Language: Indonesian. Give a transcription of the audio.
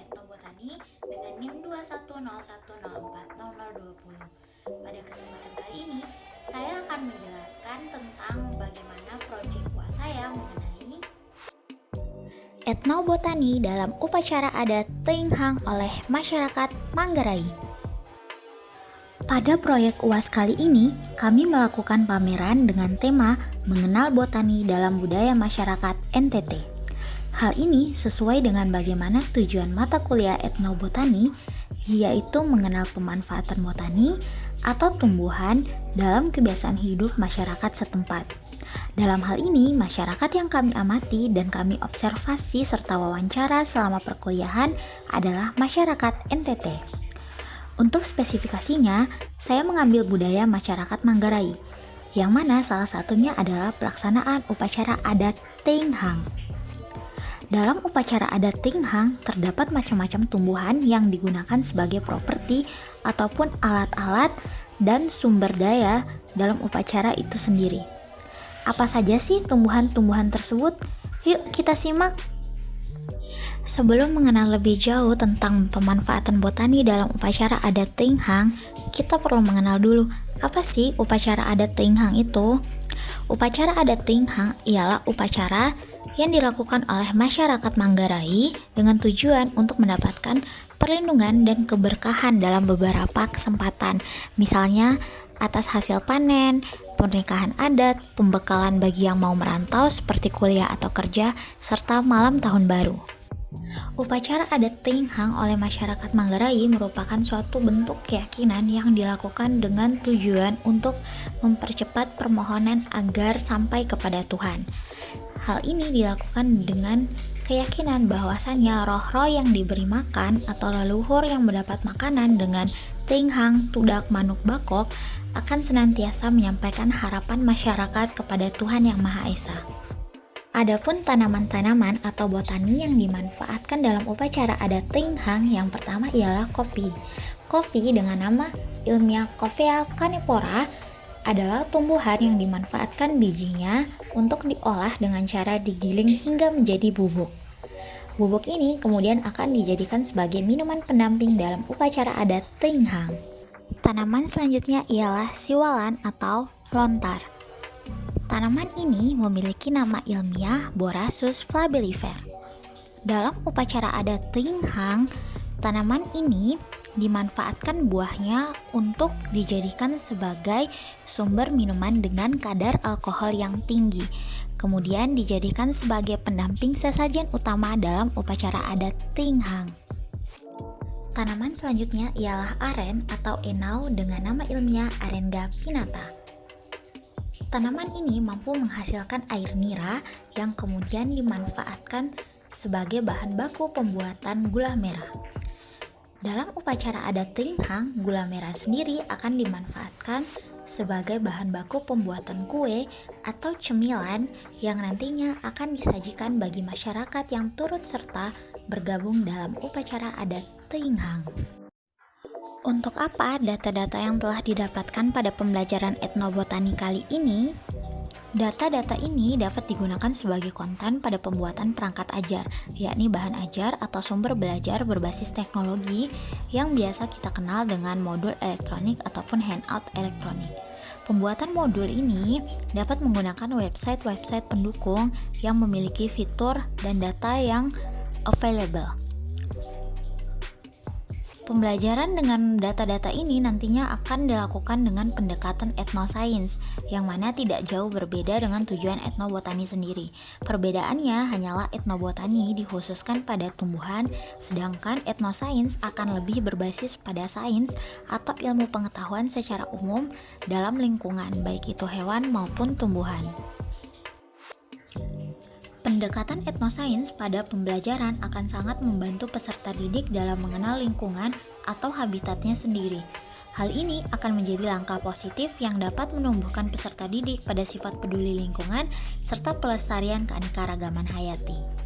Etnobotani dengan NIM 210104020. Pada kesempatan kali ini, saya akan menjelaskan tentang bagaimana proyek UAS saya mengenai etnobotani dalam upacara adat Teuing oleh masyarakat Manggarai. Pada proyek UAS kali ini, kami melakukan pameran dengan tema mengenal botani dalam budaya masyarakat NTT. Hal ini sesuai dengan bagaimana tujuan mata kuliah etnobotani, yaitu mengenal pemanfaatan botani atau tumbuhan dalam kebiasaan hidup masyarakat setempat. Dalam hal ini, masyarakat yang kami amati dan kami observasi serta wawancara selama perkuliahan adalah masyarakat NTT. Untuk spesifikasinya, saya mengambil budaya masyarakat Manggarai, yang mana salah satunya adalah pelaksanaan upacara adat Teuing. Dalam upacara adat Teuing terdapat macam-macam tumbuhan yang digunakan sebagai properti ataupun alat-alat dan sumber daya dalam upacara itu sendiri. Apa saja sih tumbuhan-tumbuhan tersebut? Yuk kita simak. Sebelum mengenal lebih jauh tentang pemanfaatan botani dalam upacara adat Teuing, kita perlu mengenal dulu apa sih upacara adat Teuing itu. Upacara adat Teuing ialah upacara yang dilakukan oleh masyarakat Manggarai dengan tujuan untuk mendapatkan perlindungan dan keberkahan dalam beberapa kesempatan, misalnya atas hasil panen, pernikahan adat, pembekalan bagi yang mau merantau seperti kuliah atau kerja, serta malam tahun baru. Upacara adat Teuing oleh masyarakat Manggarai merupakan suatu bentuk keyakinan yang dilakukan dengan tujuan untuk mempercepat permohonan agar sampai kepada Tuhan. Hal ini dilakukan dengan keyakinan bahwasannya roh-roh yang diberi makan atau leluhur yang mendapat makanan dengan Teuing Tudak Manuk Bakok akan senantiasa menyampaikan harapan masyarakat kepada Tuhan Yang Maha Esa. Adapun tanaman-tanaman atau botani yang dimanfaatkan dalam upacara adat Teuing yang pertama ialah kopi. Kopi dengan nama ilmiah Coffea canepora adalah tumbuhan yang dimanfaatkan bijinya untuk diolah dengan cara digiling hingga menjadi bubuk. Bubuk ini kemudian akan dijadikan sebagai minuman pendamping dalam upacara adat Teuing. Tanaman selanjutnya ialah siwalan atau lontar. Tanaman ini memiliki nama ilmiah Borassus flabellifer. Dalam upacara adat Teuing, tanaman ini dimanfaatkan buahnya untuk dijadikan sebagai sumber minuman dengan kadar alkohol yang tinggi. Kemudian dijadikan sebagai pendamping sesajen utama dalam upacara adat Teuing. Tanaman selanjutnya ialah aren atau enau dengan nama ilmiah Arenga pinnata. Tanaman ini mampu menghasilkan air nira yang kemudian dimanfaatkan sebagai bahan baku pembuatan gula merah. Dalam upacara adat Teuing, gula merah sendiri akan dimanfaatkan sebagai bahan baku pembuatan kue atau cemilan yang nantinya akan disajikan bagi masyarakat yang turut serta bergabung dalam upacara adat Teuing. Untuk apa data-data yang telah didapatkan pada pembelajaran etnobotani kali ini? Data-data ini dapat digunakan sebagai konten pada pembuatan perangkat ajar, yakni bahan ajar atau sumber belajar berbasis teknologi yang biasa kita kenal dengan modul elektronik ataupun handout elektronik. Pembuatan modul ini dapat menggunakan website-website pendukung yang memiliki fitur dan data yang available. Pembelajaran dengan data-data ini nantinya akan dilakukan dengan pendekatan etnoscience, yang mana tidak jauh berbeda dengan tujuan etnobotani sendiri. Perbedaannya hanyalah etnobotani dikhususkan pada tumbuhan, sedangkan etnoscience akan lebih berbasis pada sains atau ilmu pengetahuan secara umum dalam lingkungan, baik itu hewan maupun tumbuhan. Pendekatan etnoscience pada pembelajaran akan sangat membantu peserta didik dalam mengenal lingkungan atau habitatnya sendiri. Hal ini akan menjadi langkah positif yang dapat menumbuhkan peserta didik pada sifat peduli lingkungan serta pelestarian keanekaragaman hayati.